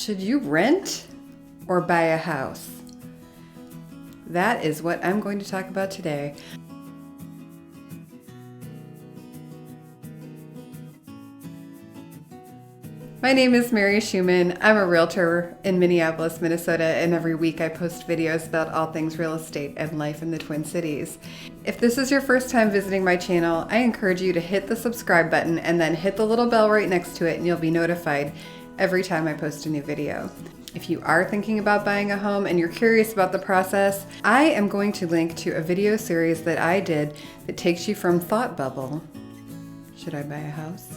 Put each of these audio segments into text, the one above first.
Should you rent or buy a house? That is what I'm going to talk about today. My name is Mary Schumann. I'm a realtor in Minneapolis, Minnesota, and every week I post videos about all things real estate and life in the Twin Cities. If this is your first time visiting my channel, I encourage you to hit the subscribe button and then hit the little bell right next to it, and you'll be notified every time I post a new video. If you are thinking about buying a home and you're curious about the process, I am going to link to a video series that I did that takes you from thought bubble, should I buy a house,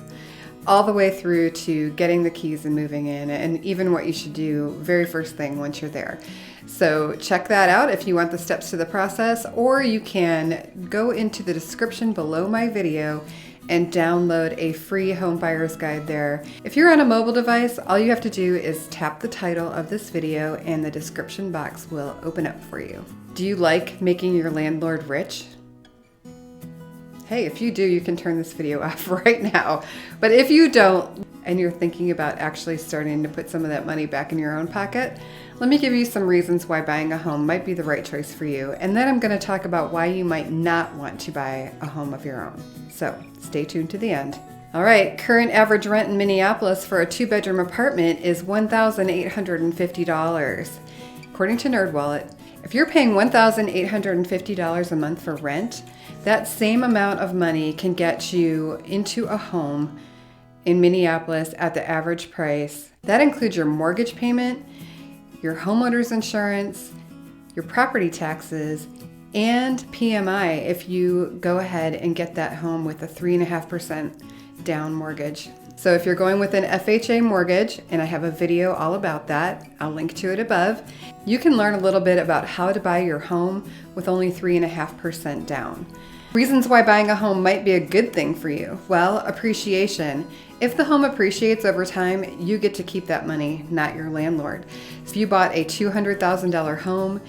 all the way through to getting the keys and moving in, and even what you should do very first thing once you're there. So check that out if you want the steps to the process, or you can go into the description below my video and download a free home buyer's guide there. If you're on a mobile device, all you have to do is tap the title of this video and the description box will open up for you. Do you like making your landlord rich? Hey, if you do, you can turn this video off right now. But if you don't, and you're thinking about actually starting to put some of that money back in your own pocket, let me give you some reasons why buying a home might be the right choice for you. And then I'm going to talk about why you might not want to buy a home of your own. So stay tuned to the end. All right, current average rent in Minneapolis for a 2-bedroom apartment is $1,850. According to NerdWallet, if you're paying $1,850 a month for rent, that same amount of money can get you into a home in Minneapolis at the average price. That includes your mortgage payment, your homeowner's insurance, your property taxes, and PMI if you go ahead and get that home with a 3.5% down mortgage. So if you're going with an FHA mortgage, and I have a video all about that, I'll link to it above, you can learn a little bit about how to buy your home with only 3.5% down. Reasons why buying a home might be a good thing for you. Well, appreciation. If the home appreciates over time, you get to keep that money, not your landlord. If you bought a $200,000 home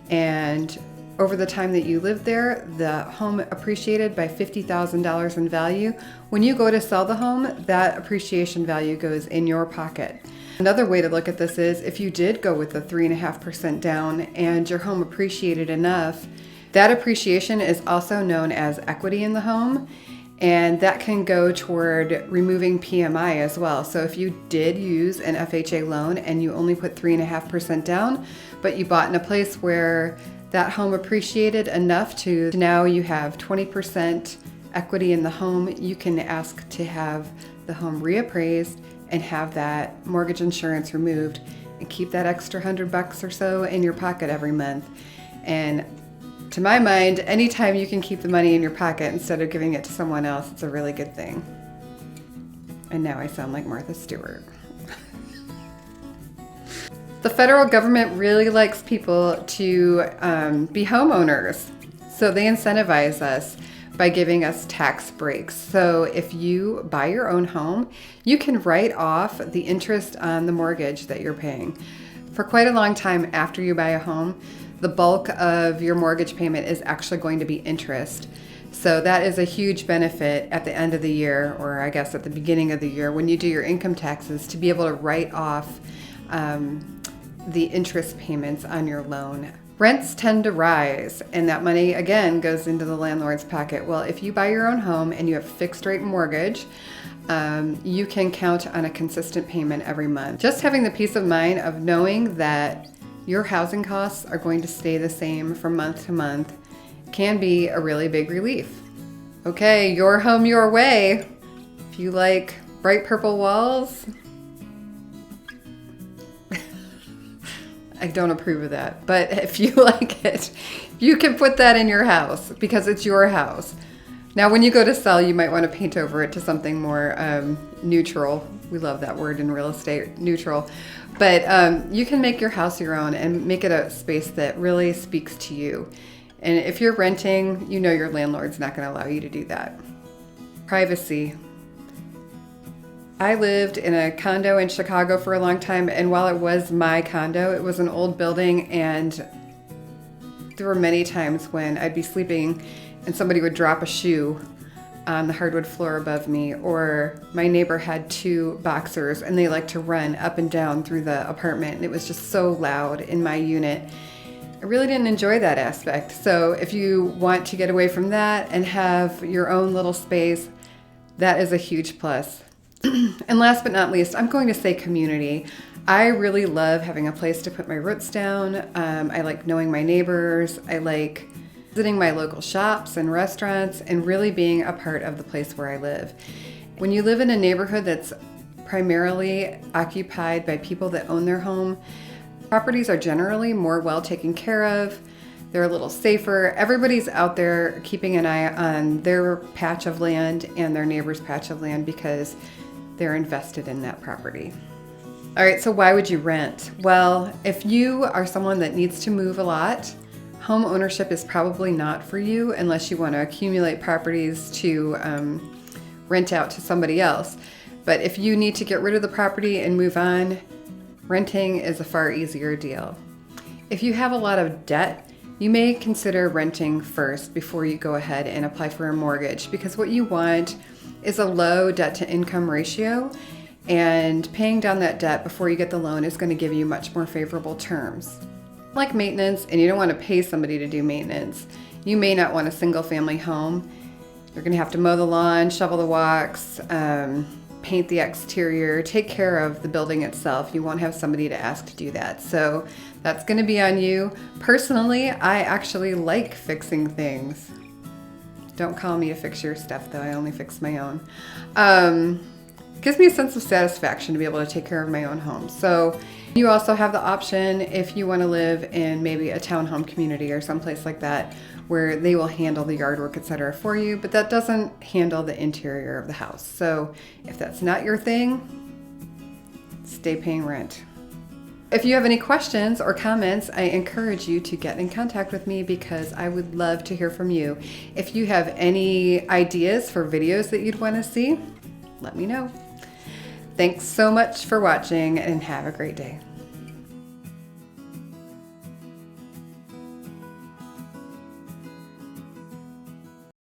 and over the time that you lived there, the home appreciated by $50,000 in value, when you go to sell the home, that appreciation value goes in your pocket. Another way to look at this is if you did go with the 3.5% down and your home appreciated enough, that appreciation is also known as equity in the home, and that can go toward removing PMI as well. So if you did use an FHA loan and you only put 3.5% down, but you bought in a place where that home appreciated enough to now you have 20% equity in the home, you can ask to have the home reappraised and have that mortgage insurance removed and keep that extra $100 or so in your pocket every month. And to my mind, anytime you can keep the money in your pocket instead of giving it to someone else, it's a really good thing. And now I sound like Martha Stewart. The federal government really likes people to be homeowners, so they incentivize us by giving us tax breaks. So if you buy your own home, you can write off the interest on the mortgage that you're paying. For quite a long time after you buy a home, the bulk of your mortgage payment is actually going to be interest. So that is a huge benefit at the end of the year, or I guess at the beginning of the year, when you do your income taxes, to be able to write off the interest payments on your loan. Rents tend to rise, and that money again goes into the landlord's pocket. Well, if you buy your own home and you have a fixed rate mortgage, you can count on a consistent payment every month. Just having the peace of mind of knowing that your housing costs are going to stay the same from month to month can be a really big relief. Okay, your home, your way. If you like bright purple walls, I don't approve of that, but if you like it, you can put that in your house because it's your house. Now, when you go to sell, you might want to paint over it to something more neutral. We love that word in real estate, neutral. But you can make your house your own and make it a space that really speaks to you. And if you're renting, you know your landlord's not going to allow you to do that. Privacy. I lived in a condo in Chicago for a long time, and while it was my condo, it was an old building, and there were many times when I'd be sleeping and somebody would drop a shoe on the hardwood floor above me, or my neighbor had 2 boxers and they like to run up and down through the apartment, and it was just so loud in my unit. I really didn't enjoy that aspect. So if you want to get away from that and have your own little space, that is a huge plus. And last but not least, I'm going to say community. I really love having a place to put my roots down. I like knowing my neighbors. I like visiting my local shops and restaurants and really being a part of the place where I live. When you live in a neighborhood that's primarily occupied by people that own their home, properties are generally more well taken care of. They're a little safer. Everybody's out there keeping an eye on their patch of land and their neighbor's patch of land because they're invested in that property. All right, so why would you rent? Well, if you are someone that needs to move a lot, home ownership is probably not for you unless you want to accumulate properties to rent out to somebody else. But if you need to get rid of the property and move on, renting is a far easier deal. If you have a lot of debt, you may consider renting first before you go ahead and apply for a mortgage, because what you want is a low debt to income ratio, and paying down that debt before you get the loan is going to give you much more favorable terms. Like maintenance, and you don't want to pay somebody to do maintenance. You may not want a single family home. You're going to have to mow the lawn, shovel the walks, paint the exterior, take care of the building itself. You won't have somebody to ask to do that. So that's going to be on you. Personally, I actually like fixing things. Don't call me to fix your stuff though, I only fix my own. Gives me a sense of satisfaction to be able to take care of my own home. So you also have the option if you want to live in maybe a townhome community or someplace like that where they will handle the yard work, etc. for you, but that doesn't handle the interior of the house. So if that's not your thing, stay paying rent. If you have any questions or comments, I encourage you to get in contact with me because I would love to hear from you. If you have any ideas for videos that you'd want to see, let me know. Thanks so much for watching and have a great day.